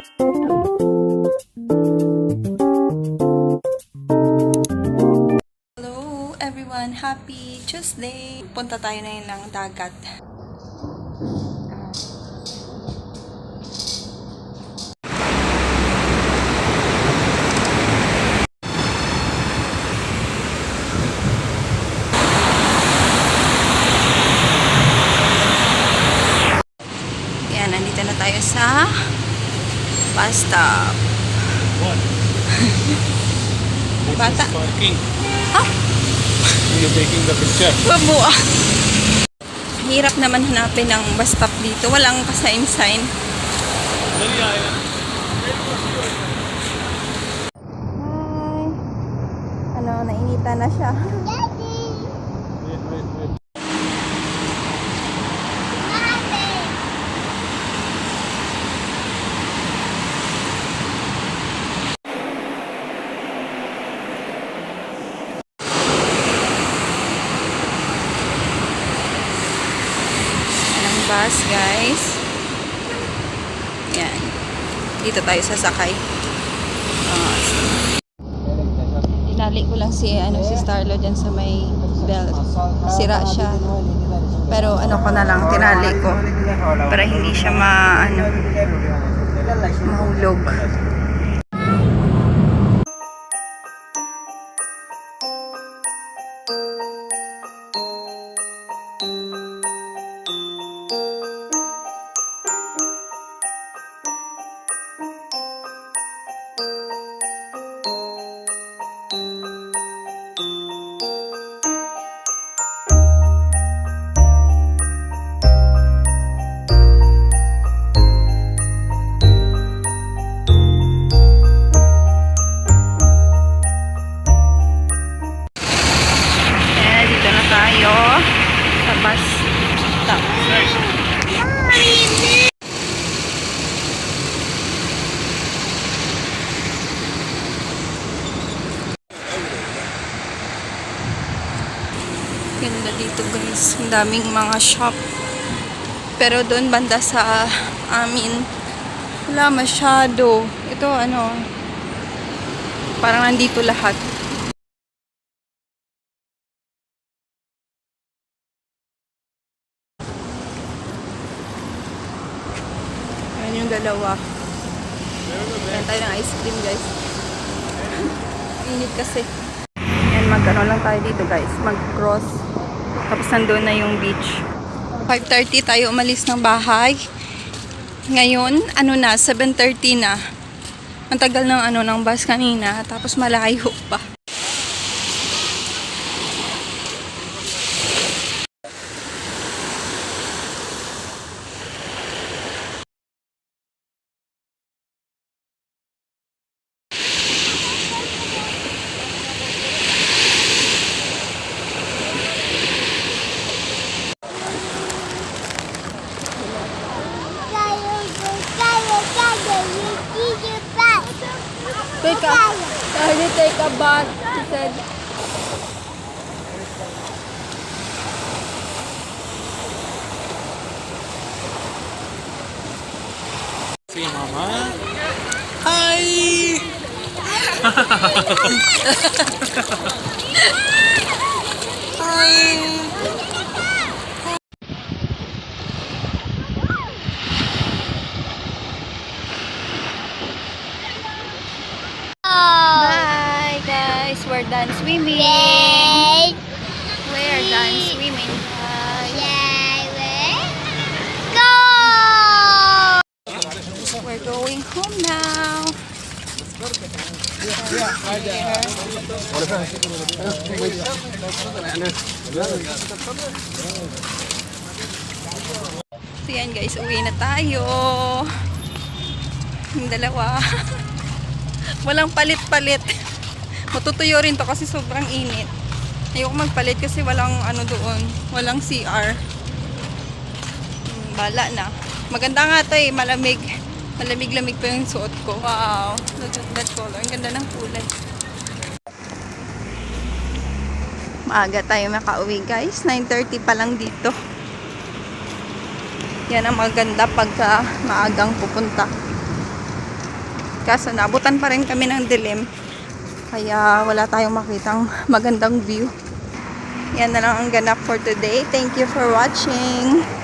Hello everyone! Happy Tuesday! Punta tayo na yun ng dagat. Yan, nandito na tayo sa bus stop. Bata? Parking. Ha? You're taking the picture. Babuwa. Hirap naman hanapin ng bus stop dito. Walang ka-sign-sign. Hi! Ano, nainita na siya. Wait. Bus, guys. Yan. Dito tayo sasakay. Tinali ko lang si Starlo dyan sa may belt. Sira siya. Pero ko na lang, tinali ko para hindi siya mahulog. Tayo sa bus stop. Ganda dito, guys. Ang daming mga shop. Pero doon banda sa amin, wala masyado. Ito parang nandito lahat. Yung dalawa. Yan tayo ng ice cream, guys. Init kasi. Yan, lang tayo dito, guys. Mag-cross. Tapos nandun na yung beach. 5:30 tayo umalis ng bahay. Ngayon, 7:30 na. Ang tagal ng bus kanina. Tapos malayo pa. Take a bath, she said. See mama. Hi. Hi. We're done swimming. Yay! We're done swimming. Yay! Go! We're going home now. So yan, guys, uwi na tayo. Yung dalawa. Walang palit-palit. Matutuyo rin to kasi sobrang init. Ayoko magpalit kasi walang doon. Walang CR. Bala na. Maganda nga to eh. Malamig. Malamig-lamig pa yung suot ko. Wow. Look at that color. Ang ganda ng kulay. Maaga tayo makauwi, guys. 9:30 pa lang dito. Yan ang maganda pagka maagang pupunta. Kaso naabutan pa rin kami ng dilim. Kaya wala tayong makitang magandang view. Yan na lang ang ganap for today. Thank you for watching.